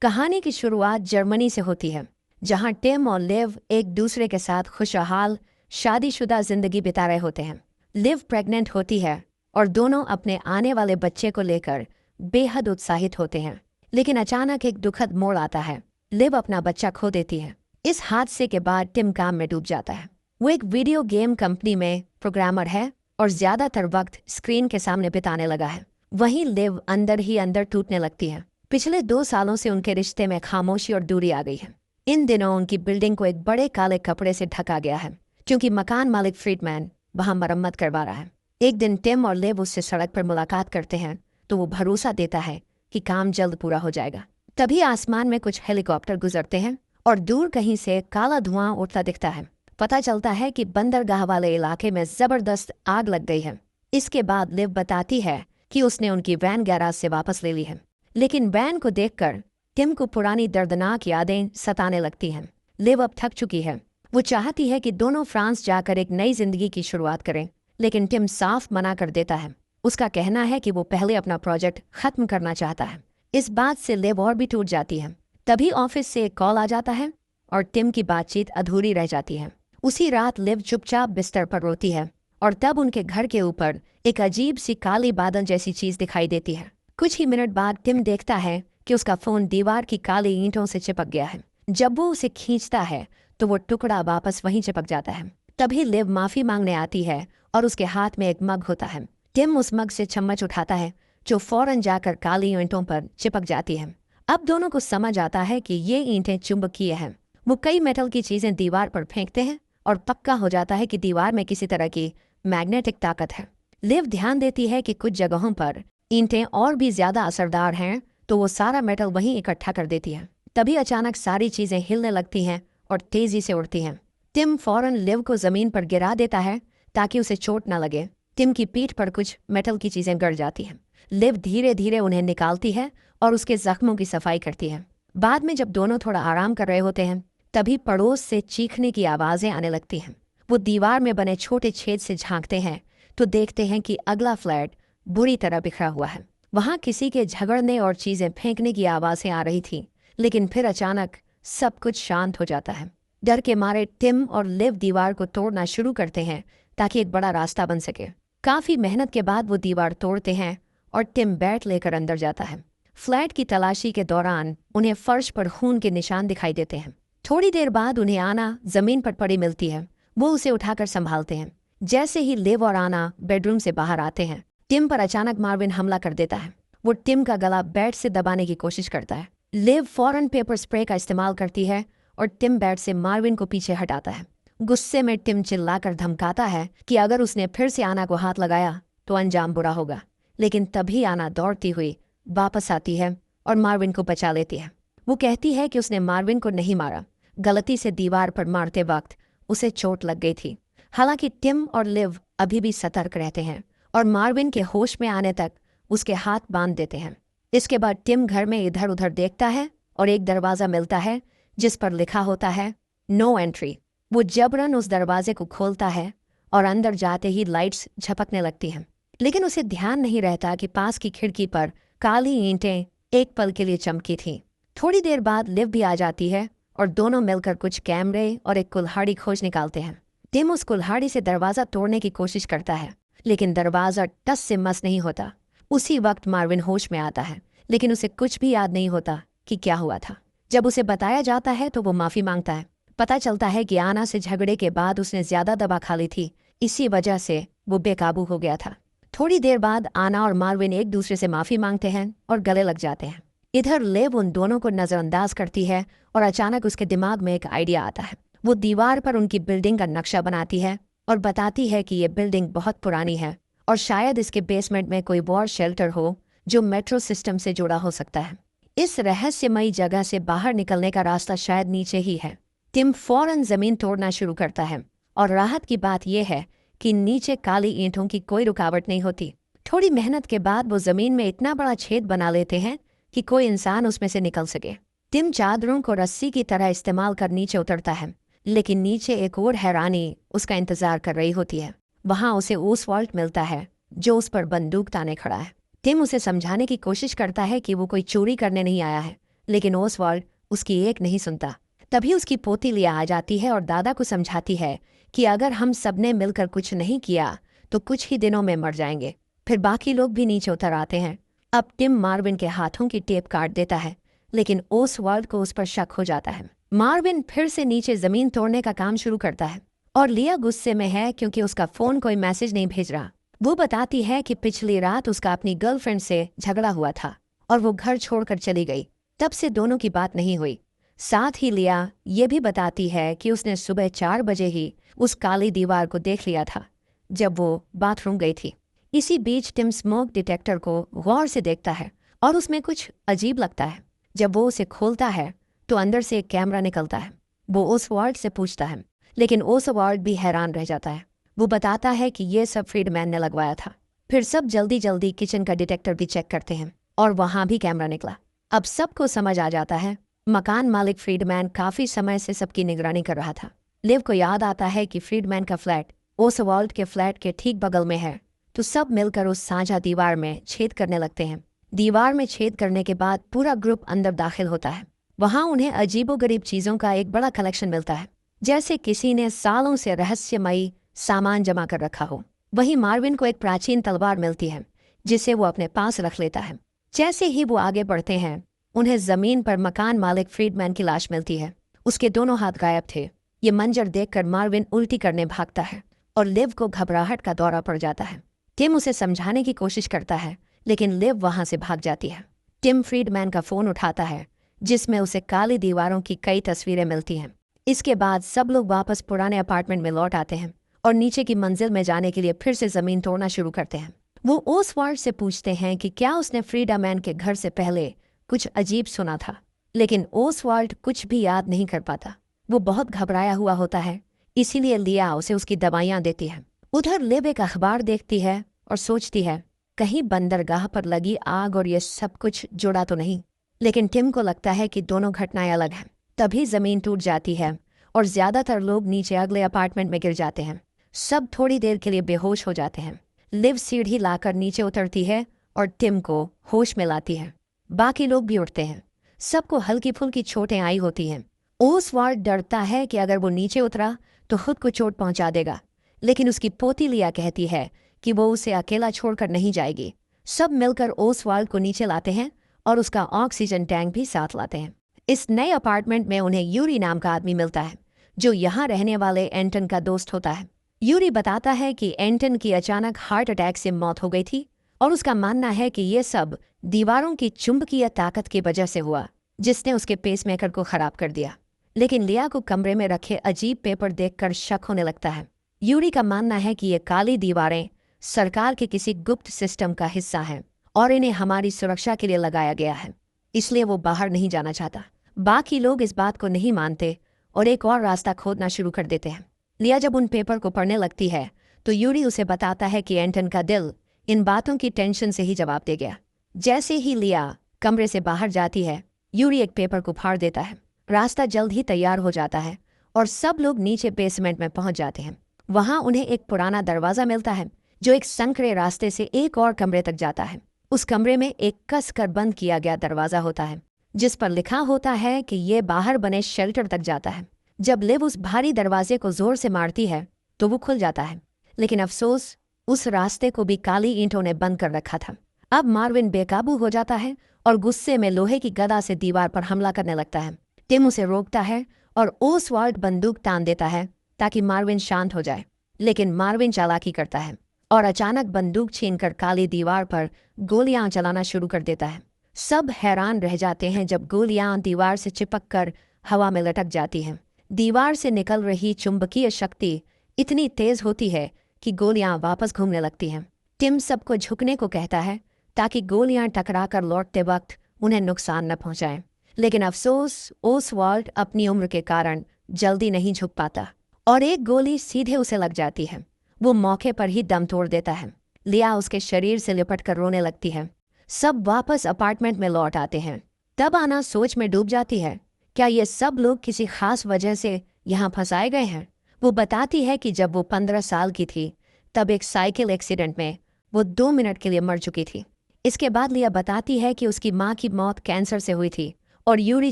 कहानी की शुरुआत जर्मनी से होती है, जहां टिम और लिव एक दूसरे के साथ खुशहाल शादीशुदा जिंदगी बिता रहे होते हैं। लिव प्रेग्नेंट होती है और दोनों अपने आने वाले बच्चे को लेकर बेहद उत्साहित होते हैं। लेकिन अचानक एक दुखद मोड़ आता है। लिव अपना बच्चा खो देती है। इस हादसे के बाद टिम काम में डूब जाता है। वो एक वीडियो गेम कंपनी में प्रोग्रामर है और ज्यादातर वक्त स्क्रीन के सामने बिताने लगा है। वहीं लिव अंदर ही अंदर टूटने लगती है। पिछले 2 सालों से उनके रिश्ते में खामोशी और दूरी आ गई है। इन दिनों उनकी बिल्डिंग को एक बड़े काले कपड़े से ढका गया है, क्योंकि मकान मालिक फ्रीडमैन वहां मरम्मत करवा रहा है। एक दिन टिम और लिव उससे सड़क पर मुलाकात करते हैं तो वो भरोसा देता है कि काम जल्द पूरा हो जाएगा। तभी आसमान में कुछ हेलीकॉप्टर गुजरते हैं और दूर कहीं से काला धुआं उठता दिखता है। पता चलता है कि बंदरगाह वाले इलाके में जबरदस्त आग लग गई है। इसके बाद लिव बताती है कि उसने उनकी वैन गैराज से वापस ले ली है। लेकिन वैन को देखकर टिम को पुरानी दर्दनाक यादें सताने लगती हैं। लिव अब थक चुकी है। वो चाहती है कि दोनों फ्रांस जाकर एक नई जिंदगी की शुरुआत करें, लेकिन टिम साफ मना कर देता है। उसका कहना है कि वो पहले अपना प्रोजेक्ट खत्म करना चाहता है। इस बात से लिव और भी टूट जाती है। तभी ऑफिस से एक कॉल आ जाता है और टिम की बातचीत अधूरी रह जाती है। उसी रात लिव चुपचाप बिस्तर पर रोती है और तब उनके घर के ऊपर एक अजीब सी काली बादल जैसी चीज दिखाई देती है। कुछ ही मिनट बाद टिम देखता है कि उसका फोन दीवार की काली ईंटों से चिपक गया है। जब वो उसे खींचता है तो वो टुकड़ा वापस वहीं चिपक जाता है। तभी लिव माफी मांगने आती है और उसके हाथ में एक मग होता है। टिम उस मग से चम्मच उठाता है, जो फौरन जाकर काली ईंटों पर चिपक जाती है। अब दोनों को समझ आता है कि ये ईंटें चुंबकीय हैं। वो कई मेटल की चीजें दीवार पर फेंकते हैं और पक्का हो जाता है कि दीवार में किसी तरह की मैग्नेटिक ताकत है। लिव ध्यान देती है कि कुछ जगहों पर ईंटें और भी ज्यादा असरदार हैं, तो वो सारा मेटल वहीं इकट्ठा कर देती है। तभी अचानक सारी चीजें हिलने लगती हैं और तेजी से उड़ती हैं। टिम फौरन लिव को जमीन पर गिरा देता है ताकि उसे चोट न लगे। टिम की पीठ पर कुछ मेटल की चीजें गड़ जाती हैं। लिव धीरे धीरे उन्हें निकालती है और उसके जख्मों की सफाई करती है। बाद में जब दोनों थोड़ा आराम कर रहे होते हैं, तभी पड़ोस से चीखने की आवाजें आने लगती हैं। वो दीवार में बने छोटे छेद से झांकते हैं तो देखते हैं कि अगला फ्लैट बुरी तरह बिखरा हुआ है। वहां किसी के झगड़ने और चीजें फेंकने की आवाजें आ रही थी, लेकिन फिर अचानक सब कुछ शांत हो जाता है। डर के मारे टिम और लिव दीवार को तोड़ना शुरू करते हैं ताकि एक बड़ा रास्ता बन सके। काफी मेहनत के बाद वो दीवार तोड़ते हैं और टिम बैट लेकर अंदर जाता है। फ्लैट की तलाशी के दौरान उन्हें फर्श पर खून के निशान दिखाई देते हैं। थोड़ी देर बाद उन्हें आना जमीन पर पड़ी मिलती है। वो उसे उठाकर संभालते हैं। जैसे ही लिव और आना बेडरूम से बाहर आते हैं, टिम पर अचानक मार्विन हमला कर देता है। वो टिम का गला बेड से दबाने की कोशिश करता है। लिव फौरन पेपर स्प्रे का इस्तेमाल करती है और टिम बेड से मार्विन को पीछे हटाता है। गुस्से में टिम चिल्लाकर धमकाता है कि अगर उसने फिर से आना को हाथ लगाया तो अंजाम बुरा होगा। लेकिन तभी आना दौड़ती हुई वापस आती है और मार्विन को बचा लेती है। वो कहती है कि उसने मार्विन को नहीं मारा, गलती से दीवार पर मारते वक्त उसे चोट लग गई थी। हालांकि टिम और लिव अभी भी सतर्क रहते हैं और मार्विन के होश में आने तक उसके हाथ बांध देते हैं। इसके बाद टिम घर में इधर उधर देखता है और एक दरवाज़ा मिलता है जिस पर लिखा होता है नो एंट्री। वो जबरन उस दरवाजे को खोलता है और अंदर जाते ही लाइट्स झपकने लगती हैं। लेकिन उसे ध्यान नहीं रहता कि पास की खिड़की पर काली ईंटें एक पल के लिए चमकी थीं। थोड़ी देर बाद लिव भी आ जाती है और दोनों मिलकर कुछ कैमरे और एक कुल्हाड़ी खोज निकालते हैं। टिम उस कुल्हाड़ी से दरवाज़ा तोड़ने की कोशिश करता है, लेकिन दरवाज़ा टस से मस नहीं होता। उसी वक्त मार्विन होश में आता है, लेकिन उसे कुछ भी याद नहीं होता कि क्या हुआ था। जब उसे बताया जाता है तो वो माफ़ी मांगता है। पता चलता है कि आना से झगड़े के बाद उसने ज़्यादा दवा खा ली थी, इसी वजह से वो बेकाबू हो गया था। थोड़ी देर बाद आना और मार्विन एक दूसरे से माफ़ी मांगते हैं और गले लग जाते हैं। इधर लिव उन दोनों को नज़रअंदाज करती है और अचानक उसके दिमाग में एक आइडिया आता है। वो दीवार पर उनकी बिल्डिंग का नक्शा बनाती है और बताती है कि ये बिल्डिंग बहुत पुरानी है और शायद इसके बेसमेंट में कोई वॉर शेल्टर हो जो मेट्रो सिस्टम से जुड़ा हो सकता है। इस रहस्यमयी जगह से बाहर निकलने का रास्ता शायद नीचे ही है। टिम फौरन जमीन तोड़ना शुरू करता है और राहत की बात यह है कि नीचे काली ईंटों की कोई रुकावट नहीं होती। थोड़ी मेहनत के बाद वो जमीन में इतना बड़ा छेद बना लेते हैं कि कोई इंसान उसमें से निकल सके। टिम चादरों को रस्सी की तरह इस्तेमाल कर नीचे उतरता है, लेकिन नीचे एक और हैरानी उसका इंतजार कर रही होती है। वहां उसे ओसवाल्ट मिलता है जो उस पर बंदूक ताने खड़ा है। टिम उसे समझाने की कोशिश करता है कि वो कोई चोरी करने नहीं आया है, लेकिन ओसवाल्ड उसकी एक नहीं सुनता। तभी उसकी पोती लिया आ जाती है और दादा को समझाती है कि अगर हम सबने मिलकर कुछ नहीं किया तो कुछ ही दिनों में मर जाएंगे। फिर बाकी लोग भी नीचे उतर आते हैं। अब टिम मार्विन के हाथों की टेप काट देता है, लेकिन ओसवाल्ड को उस पर शक हो जाता है। मार्विन फिर से नीचे जमीन तोड़ने का काम शुरू करता है और लिया गुस्से में है क्योंकि उसका फोन कोई मैसेज नहीं भेज रहा। वो बताती है कि पिछली रात उसका अपनी गर्लफ्रेंड से झगड़ा हुआ था और वो घर छोड़कर चली गई। तब से दोनों की बात नहीं हुई। साथ ही लिया ये भी बताती है कि उसने सुबह 4 बजे ही उस काली दीवार को देख लिया था जब वो बाथरूम गई थी। इसी बीच टिम स्मोक डिटेक्टर को गौर से देखता है और उसमें कुछ अजीब लगता है। जब वो उसे खोलता है तो अंदर से एक कैमरा निकलता है। वो ओसवाल्ड से पूछता है, लेकिन ओसवाल्ड भी हैरान रह जाता है। वो बताता है कि ये सब फ्रीडमैन ने लगवाया था। फिर सब जल्दी जल्दी किचन का डिटेक्टर भी चेक करते हैं और वहां भी कैमरा निकला। अब सबको समझ आ जाता है मकान मालिक फ्रीडमैन काफी समय से सबकी निगरानी कर रहा था। लिव को याद आता है कि फ्रीडमैन का फ्लैट ओसवाल्ड के फ्लैट के ठीक बगल में है, तो सब मिलकर उस साझा दीवार में छेद करने लगते हैं। दीवार में छेद करने के बाद पूरा ग्रुप अंदर दाखिल होता है। वहां उन्हें अजीबोगरीब चीजों का एक बड़ा कलेक्शन मिलता है, जैसे किसी ने सालों से रहस्यमयी सामान जमा कर रखा हो। वहीं मार्विन को एक प्राचीन तलवार मिलती है जिसे वो अपने पास रख लेता है। जैसे ही वो आगे बढ़ते हैं उन्हें जमीन पर मकान मालिक फ्रीडमैन की लाश मिलती है। उसके दोनों हाथ गायब थे। ये मंजर देखकर मार्विन उल्टी करने भागता है और लिव को घबराहट का दौरा पड़ जाता है। टिम उसे समझाने की कोशिश करता है, लेकिन लिव वहां से भाग जाती है। टिम फ्रीडमैन का फोन उठाता है जिसमें उसे काली दीवारों की कई तस्वीरें मिलती हैं। इसके बाद सब लोग वापस पुराने अपार्टमेंट में लौट आते हैं और नीचे की मंजिल में जाने के लिए फिर से जमीन तोड़ना शुरू करते हैं। वो ओसवाल्ड से पूछते हैं कि क्या उसने फ्रीडमैन के घर से पहले कुछ अजीब सुना था, लेकिन ओसवाल्ड कुछ भी याद नहीं कर पाता। वो बहुत घबराया हुआ होता है, इसीलिए लिया उसे उसकी दवाइयां देती है। उधर लिव एक अखबार देखती है और सोचती है कहीं बंदरगाह पर लगी आग और ये सब कुछ जुड़ा तो नहीं। लेकिन टिम को लगता है कि दोनों घटनाएं अलग हैं। तभी जमीन टूट जाती है और ज्यादातर लोग नीचे अगले अपार्टमेंट में गिर जाते हैं। सब थोड़ी देर के लिए बेहोश हो जाते हैं। लिव सीढ़ी लाकर नीचे उतरती है और टिम को होश में लाती है। बाकी लोग भी उठते हैं। सबको हल्की फुल्की चोटें आई होती हैं। ओसवाल्ड डरता है कि अगर वो नीचे उतरा तो खुद को चोट पहुंचा देगा, लेकिन उसकी पोती लिया कहती है कि वो उसे अकेला छोड़कर नहीं जाएगी। सब मिलकर ओसवाल्ड को नीचे लाते हैं और उसका ऑक्सीजन टैंक भी साथ लाते हैं। इस नए अपार्टमेंट में उन्हें यूरी नाम का आदमी मिलता है जो यहाँ रहने वाले एंटन का दोस्त होता है। यूरी बताता है कि एंटन की अचानक हार्ट अटैक से मौत हो गई थी और उसका मानना है कि ये सब दीवारों की चुंबकीय ताकत की वजह से हुआ, जिसने उसके पेसमेकर को खराब कर दिया। लेकिन लिया को कमरे में रखे अजीब पेपर देखकर शक होने लगता है। यूरी का मानना है कि ये काली दीवारें सरकार के किसी गुप्त सिस्टम का हिस्सा हैं और इन्हें हमारी सुरक्षा के लिए लगाया गया है, इसलिए वो बाहर नहीं जाना चाहता। बाकी लोग इस बात को नहीं मानते और एक और रास्ता खोदना शुरू कर देते हैं। लिया जब उन पेपर को पढ़ने लगती है तो यूरी उसे बताता है कि एंटन का दिल इन बातों की टेंशन से ही जवाब दे गया। जैसे ही लिया कमरे से बाहर जाती है, यूरी एक पेपर को फाड़ देता है। रास्ता जल्द ही तैयार हो जाता है और सब लोग नीचे बेसमेंट में पहुंच जाते हैं। वहां उन्हें एक पुराना दरवाजा मिलता है जो एक संकरे रास्ते से एक और कमरे तक जाता है। उस कमरे में एक कस कर बंद किया गया दरवाजा होता है जिस पर लिखा होता है कि ये बाहर बने शेल्टर तक जाता है। जब लिव उस भारी दरवाजे को जोर से मारती है तो वो खुल जाता है, लेकिन अफसोस उस रास्ते को भी काली ईंटों ने बंद कर रखा था। अब मार्विन बेकाबू हो जाता है और गुस्से में लोहे की गदा से दीवार पर हमला करने लगता है। टिम उसे रोकता है और ओसवाल्ड बंदूक तान देता है ताकि मार्विन शांत हो जाए, लेकिन मार्विन चालाकी करता है और अचानक बंदूक छीनकर काली दीवार पर गोलियां चलाना शुरू कर देता है। सब हैरान रह जाते हैं जब गोलियां दीवार से चिपक कर हवा में लटक जाती हैं। दीवार से निकल रही चुंबकीय शक्ति इतनी तेज होती है कि गोलियां वापस घूमने लगती हैं। टिम सबको झुकने को कहता है ताकि गोलियां टकराकर लौटते वक्त उन्हें नुकसान न पहुंचाएं, लेकिन अफसोस ओसवाल्ड अपनी उम्र के कारण जल्दी नहीं झुक पाता और एक गोली सीधे उसे लग जाती है। वो मौके पर ही दम तोड़ देता है। लिया उसके शरीर से लिपट कर रोने लगती है। सब वापस अपार्टमेंट में लौट आते हैं। तब आना सोच में डूब जाती है, क्या ये सब लोग किसी खास वजह से यहाँ फंसाए गए हैं। वो बताती है कि जब वो 15 साल की थी तब एक साइकिल एक्सीडेंट में वो 2 मिनट के लिए मर चुकी थी। इसके बाद लिया बताती है कि उसकी माँ की मौत कैंसर से हुई थी और यूरी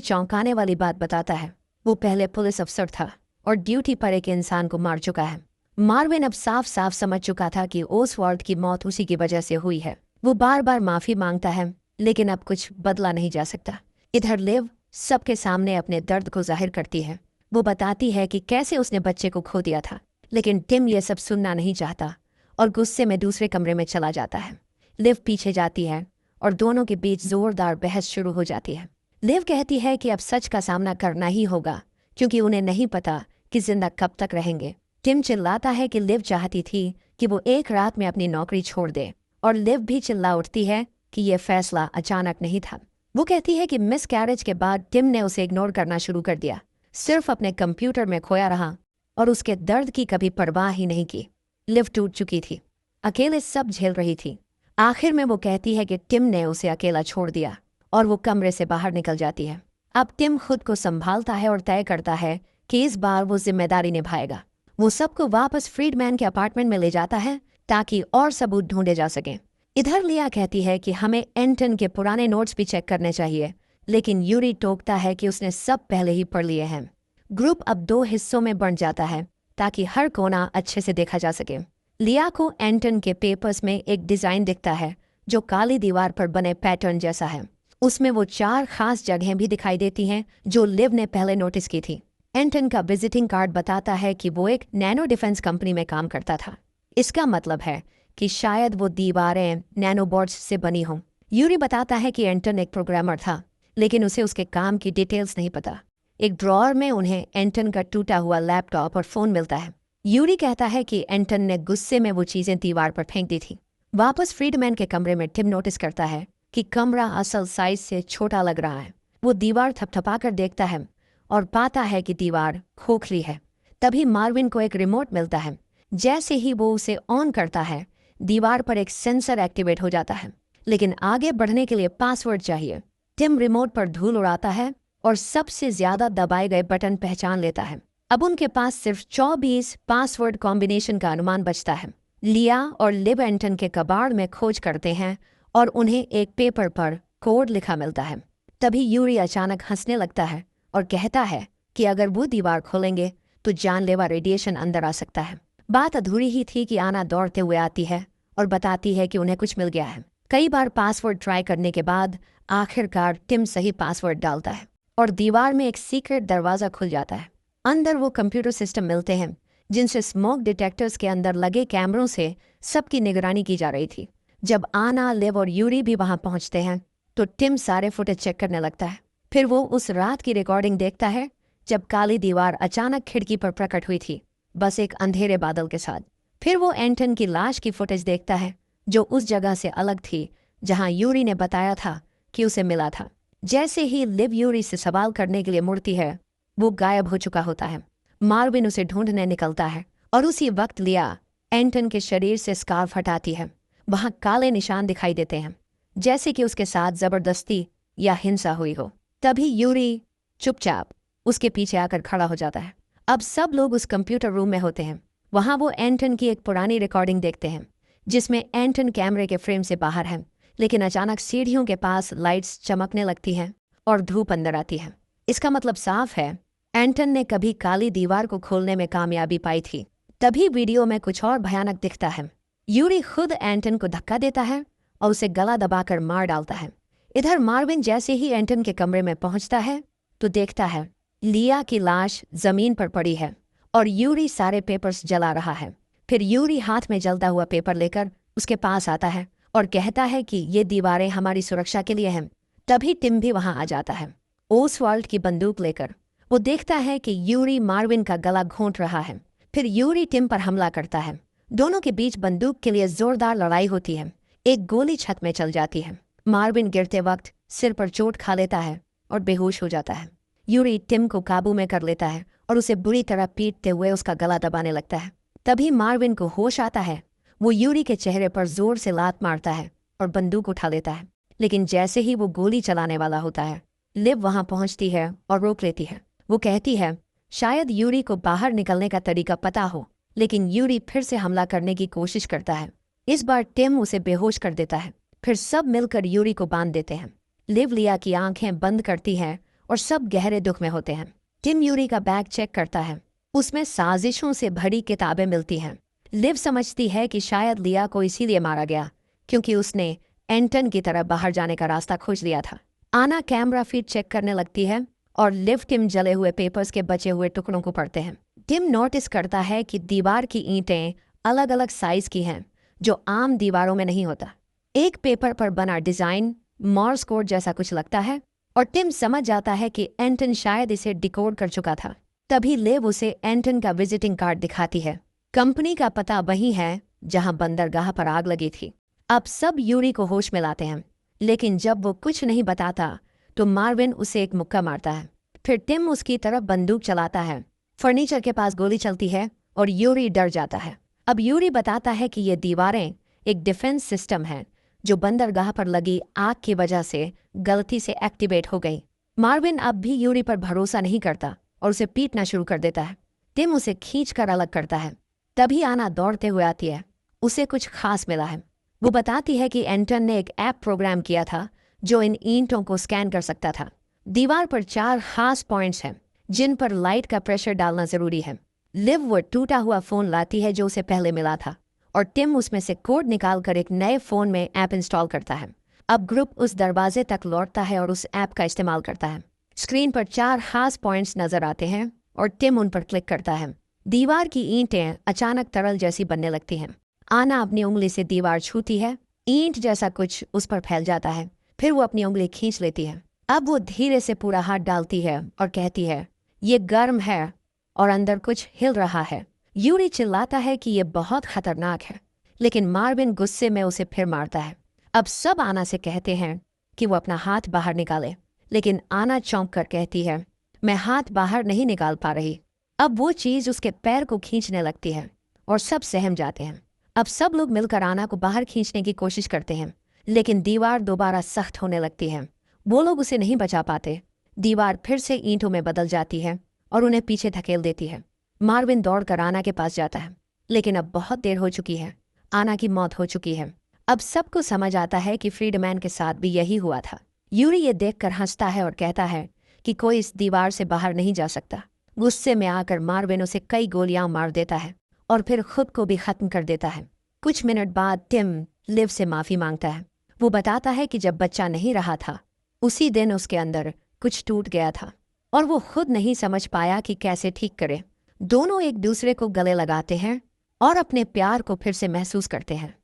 चौंकाने वाली बात बताता है। वो पहले पुलिस अफसर था और ड्यूटी पर एक इंसान को मार चुका है। मार्विन अब साफ साफ समझ चुका था कि ओसवाल्ड की मौत उसी की वजह से हुई है। वो बार बार माफी मांगता है, लेकिन अब कुछ बदला नहीं जा सकता। इधर लिव सबके सामने अपने दर्द को जाहिर करती है। वो बताती है कि कैसे उसने बच्चे को खो दिया था, लेकिन टिम ये सब सुनना नहीं चाहता और गुस्से में दूसरे कमरे में चला जाता है। लिव पीछे जाती है और दोनों के बीच जोरदार बहस शुरू हो जाती है। लिव कहती है कि अब सच का सामना करना ही होगा, क्योंकि उन्हें नहीं पता कि जिंदा कब तक रहेंगे। टिम चिल्लाता है कि लिव चाहती थी कि वो एक रात में अपनी नौकरी छोड़ दे, और लिव भी चिल्ला उठती है कि यह फैसला अचानक नहीं था। वो कहती है कि मिस कैरेज के बाद टिम ने उसे इग्नोर करना शुरू कर दिया, सिर्फ अपने कंप्यूटर में खोया रहा और उसके दर्द की कभी परवाह ही नहीं की। लिव टूट चुकी थी, अकेले सब झेल रही थी। आखिर में वो कहती है कि टिम ने उसे अकेला छोड़ दिया और वो कमरे से बाहर निकल जाती है। अब टिम खुद को संभालता है और तय करता है कि इस बार वो जिम्मेदारी निभाएगा। वो सबको वापस फ्रीडमैन के अपार्टमेंट में ले जाता है ताकि और सबूत ढूंढे जा सकें। इधर लिया कहती है कि हमें एंटन के पुराने नोट्स भी चेक करने चाहिए, लेकिन यूरी टोकता है कि उसने सब पहले ही पढ़ लिए हैं। ग्रुप अब 2 हिस्सों में बंट जाता है ताकि हर कोना अच्छे से देखा जा सके। लिया को एंटन के पेपर्स में एक डिजाइन दिखता है जो काली दीवार पर बने पैटर्न जैसा है। उसमें वो 4 खास जगहें भी दिखाई देती हैं जो लिव ने पहले नोटिस की थी। एंटन का विजिटिंग कार्ड बताता है कि वो एक नैनो डिफेंस कंपनी में काम करता था। इसका मतलब है कि शायद वो दीवारें नैनोबॉट्स से बनी हों। यूरी बताता है कि एंटन एक प्रोग्रामर था, लेकिन उसे उसके काम की डिटेल्स नहीं पता। एक ड्रॉअर में उन्हें एंटन का टूटा हुआ लैपटॉप और फोन मिलता है। यूरी कहता है कि एंटन ने गुस्से में वो चीजें दीवार पर फेंक दी थी। वापस फ्रीडमैन के कमरे में टिम नोटिस करता है कि कमरा असल साइज से छोटा लग रहा है। वो दीवार थपथपा कर देखता है और पाता है कि दीवार खोखली है। तभी मार्विन को एक रिमोट मिलता है। जैसे ही वो उसे ऑन करता है, दीवार पर एक सेंसर एक्टिवेट हो जाता है, लेकिन आगे बढ़ने के लिए पासवर्ड चाहिए। टिम रिमोट पर धूल उड़ाता है और सबसे ज्यादा दबाए गए बटन पहचान लेता है। अब उनके पास सिर्फ 24 पासवर्ड कॉम्बिनेशन का अनुमान बचता है। लिया और लिव एंटन के कबाड़ में खोज करते हैं और उन्हें एक पेपर पर कोड लिखा मिलता है। तभी यूरी अचानक हंसने लगता है और कहता है कि अगर वो दीवार खोलेंगे तो जानलेवा रेडिएशन अंदर आ सकता है। बात अधूरी ही थी कि आना दौड़ते हुए आती है और बताती है कि उन्हें कुछ मिल गया है। कई बार पासवर्ड ट्राई करने के बाद आखिरकार टिम सही पासवर्ड डालता है और दीवार में एक सीक्रेट दरवाज़ा खुल जाता है। अंदर वो कंप्यूटर सिस्टम मिलते हैं जिनसे स्मोक डिटेक्टर्स के अंदर लगे कैमरों से सबकी निगरानी की जा रही थी। जब आना, लिव और यूरी भी वहां पहुंचते हैं तो टिम सारे फुटेज चेक करने लगता है। फिर वो उस रात की रिकॉर्डिंग देखता है जब काली दीवार अचानक खिड़की पर प्रकट हुई थी, बस एक अंधेरे बादल के साथ। फिर वो एंटन की लाश की फुटेज देखता है जो उस जगह से अलग थी जहां यूरी ने बताया था कि उसे मिला था। जैसे ही लिव यूरी से सवाल करने के लिए मुड़ती है, वो गायब हो चुका होता है। मार्विन उसे ढूंढने निकलता है और उसी वक्त लिया एंटन के शरीर से स्कार्फ हटाती है। वहां काले निशान दिखाई देते हैं, जैसे कि उसके साथ जबरदस्ती या हिंसा हुई हो। तभी यूरी चुपचाप उसके पीछे आकर खड़ा हो जाता है। अब सब लोग उस कंप्यूटर रूम में होते हैं। वहां वो एंटन की एक पुरानी रिकॉर्डिंग देखते हैं जिसमें एंटन कैमरे के फ्रेम से बाहर है, लेकिन अचानक सीढ़ियों के पास लाइट्स चमकने लगती हैं और धूप अंदर आती है। इसका मतलब साफ है, एंटन ने कभी काली दीवार को खोलने में कामयाबी पाई थी। तभी वीडियो में कुछ और भयानक दिखता है। यूरी खुद एंटन को धक्का देता है और उसे गला दबाकर मार डालता है। इधर मार्विन जैसे ही एंटन के कमरे में पहुंचता है तो देखता है लिया की लाश जमीन पर पड़ी है और यूरी सारे पेपर्स जला रहा है। फिर यूरी हाथ में जलता हुआ पेपर लेकर उसके पास आता है और कहता है कि ये दीवारें हमारी सुरक्षा के लिए हैं। तभी टिम भी वहां आ जाता है, ओसवाल्ड की बंदूक लेकर। वो देखता है कि यूरी मार्विन का गला घोंट रहा है। फिर यूरी टिम पर हमला करता है। दोनों के बीच बंदूक के लिए जोरदार लड़ाई होती है। एक गोली छत में चल जाती है। मार्विन गिरते वक्त सिर पर चोट खा लेता है और बेहोश हो जाता है। यूरी टिम को काबू में कर लेता है और उसे बुरी तरह पीटते हुए उसका गला दबाने लगता है। तभी मार्विन को होश आता है। वो यूरी के चेहरे पर जोर से लात मारता है और बंदूक उठा लेता है, लेकिन जैसे ही वो गोली चलाने वाला होता है, लिव वहां पहुंचती है और रोक लेती है। वो कहती है शायद यूरी को बाहर निकलने का तरीका पता हो, लेकिन यूरी फिर से हमला करने की कोशिश करता है। इस बार टिम उसे बेहोश कर देता है। फिर सब मिलकर यूरी को बांध देते हैं। लिव लिया की आंखें बंद करती है और सब गहरे दुख में होते हैं। टिम यूरी का बैग चेक करता है। उसमें साजिशों से भरी किताबें मिलती हैं। लिव समझती है कि शायद लिया को इसीलिए मारा गया क्योंकि उसने एंटन की तरफ बाहर जाने का रास्ता खोज लिया था। आना कैमरा फीड चेक करने लगती है और लिव टिम जले हुए पेपर्स के बचे हुए टुकड़ों को पढ़ते हैं। टिम नोटिस करता है कि दीवार की ईंटें अलग अलग साइज की हैं जो आम दीवारों में नहीं होता। एक पेपर पर बना डिजाइन मॉर्स कोड जैसा कुछ लगता है और टिम समझ जाता है कि एंटन शायद इसे डिकोड कर चुका था। तभी लिव उसे एंटन का विजिटिंग कार्ड दिखाती है। कंपनी का पता वही है जहां बंदरगाह पर आग लगी थी। अब सब यूरी को होश में लाते हैं, लेकिन जब वो कुछ नहीं बताता तो मार्विन उसे एक मुक्का मारता है। फिर टिम उसकी तरफ बंदूक चलाता है। फर्नीचर के पास गोली चलती है और यूरी डर जाता है। अब यूरी बताता है कि ये दीवारें एक डिफेंस सिस्टम है जो बंदरगाह पर लगी आग की वजह से गलती से एक्टिवेट हो गई। मार्विन अब भी यूरी पर भरोसा नहीं करता और उसे पीटना शुरू कर देता है। टिम उसे खींचकर अलग करता है। तभी आना दौड़ते हुए आती है। उसे कुछ खास मिला है। वो बताती है कि एंटन ने एक ऐप प्रोग्राम किया था जो इन ईंटों को स्कैन कर सकता था। दीवार पर 4 खास पॉइंट्स हैं जिन पर लाइट का प्रेशर डालना जरूरी है। लिव वो टूटा हुआ फोन लाती है जो उसे पहले मिला था और टिम उसमें से कोड निकालकर एक नए फोन में ऐप इंस्टॉल करता है। अब ग्रुप उस दरवाजे तक लौटता है और उस ऐप का इस्तेमाल करता है। स्क्रीन पर 4 खास पॉइंट्स नजर आते हैं और टिम उन पर क्लिक करता है। दीवार की ईंटें अचानक तरल जैसी बनने लगती हैं। आना अपनी उंगली से दीवार छूती है। ईंट जैसा कुछ उस पर फैल जाता है। फिर वो अपनी उंगली खींच लेती है। अब वो धीरे से पूरा हाथ डालती है और कहती है, ये गर्म है और अंदर कुछ हिल रहा है। यूरी चिल्लाता है कि ये बहुत खतरनाक है, लेकिन मार्विन गुस्से में उसे फिर मारता है। अब सब आना से कहते हैं कि वो अपना हाथ बाहर निकाले, लेकिन आना चौंक कर कहती है, मैं हाथ बाहर नहीं निकाल पा रही। अब वो चीज उसके पैर को खींचने लगती है और सब सहम जाते हैं। अब सब लोग मिलकर आना को बाहर खींचने की कोशिश करते हैं, लेकिन दीवार दोबारा सख्त होने लगती है। वो लोग उसे नहीं बचा पाते। दीवार फिर से ईंटों में बदल जाती है और उन्हें पीछे धकेल देती है। मार्विन दौड़कर आना के पास जाता है, लेकिन अब बहुत देर हो चुकी है। आना की मौत हो चुकी है। अब सबको समझ आता है कि फ्रीडमैन के साथ भी यही हुआ था। यूरी ये देखकर हंसता है और कहता है कि कोई इस दीवार से बाहर नहीं जा सकता। गुस्से में आकर मार्विन उसे कई गोलियां मार देता है और फिर खुद को भी खत्म कर देता है। कुछ मिनट बाद टिम लिव से माफी मांगता है। वो बताता है कि जब बच्चा नहीं रहा था उसी दिन उसके अंदर कुछ टूट गया था और वो खुद नहीं समझ पाया कि कैसे ठीक करे। दोनों एक दूसरे को गले लगाते हैं और अपने प्यार को फिर से महसूस करते हैं।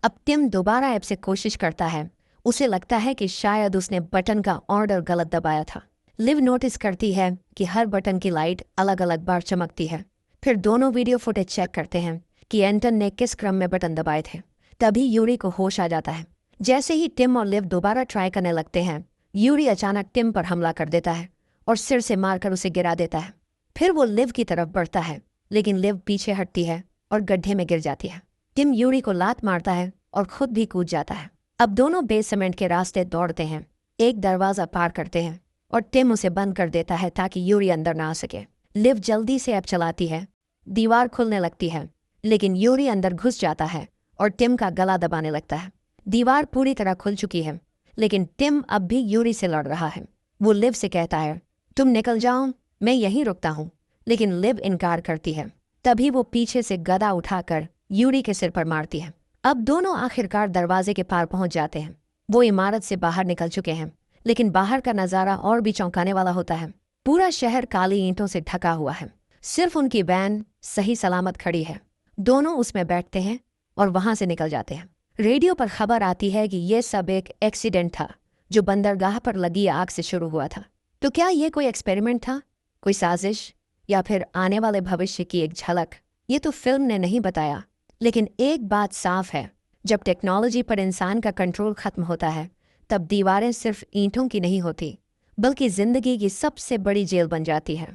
अब टिम दोबारा ऐप से कोशिश करता है। उसे लगता है कि शायद उसने बटन का ऑर्डर गलत दबाया था। लिव नोटिस करती है कि हर बटन की लाइट अलग अलग बार चमकती है। फिर दोनों वीडियो फुटेज चेक करते हैं कि एंटन ने किस क्रम में बटन दबाए थे। तभी यूरी को होश आ जाता है। जैसे ही टिम और लिव दोबारा ट्राई करने लगते हैं, यूरी अचानक टिम पर हमला कर देता है और सिर से मारकर उसे गिरा देता है। फिर वो लिव की तरफ बढ़ता है, लेकिन लिव पीछे हटती है और गड्ढे में गिर जाती है। टिम यूरी को लात मारता है और खुद भी कूद जाता है। अब दोनों बेसमेंट के रास्ते दौड़ते हैं, एक दरवाजा पार करते हैं और टिम उसे बंद कर देता है ताकि यूरी अंदर ना आ सके। लिव जल्दी से ऐप चलाती है। दीवार खुलने लगती है, लेकिन यूरी अंदर घुस जाता है और टिम का गला दबाने लगता है। दीवार पूरी तरह खुल चुकी है, लेकिन टिम अब भी यूरी से लड़ रहा है। वो लिव से कहता है, तुम निकल जाओ, मैं यहीं रुकता हूँ, लेकिन लिव इनकार करती है। तभी वो पीछे से गदा उठाकर यूरी के सिर पर मारती है। अब दोनों आखिरकार दरवाजे के पार पहुंच जाते हैं। वो इमारत से बाहर निकल चुके हैं, लेकिन बाहर का नज़ारा और भी चौंकाने वाला होता है। पूरा शहर काली ईंटों से ढका हुआ है। सिर्फ उनकी वैन सही सलामत खड़ी है। दोनों उसमें बैठते हैं और वहां से निकल जाते हैं। रेडियो पर खबर आती है कि यह सब एक एक्सीडेंट था जो बंदरगाह पर लगी आग से शुरू हुआ था। तो क्या ये कोई एक्सपेरिमेंट था, कोई साजिश, या फिर आने वाले भविष्य की एक झलक? ये तो फिल्म ने नहीं बताया, लेकिन एक बात साफ है, जब टेक्नोलॉजी पर इंसान का कंट्रोल खत्म होता है तब दीवारें सिर्फ ईंटों की नहीं होती, बल्कि जिंदगी की सबसे बड़ी जेल बन जाती है।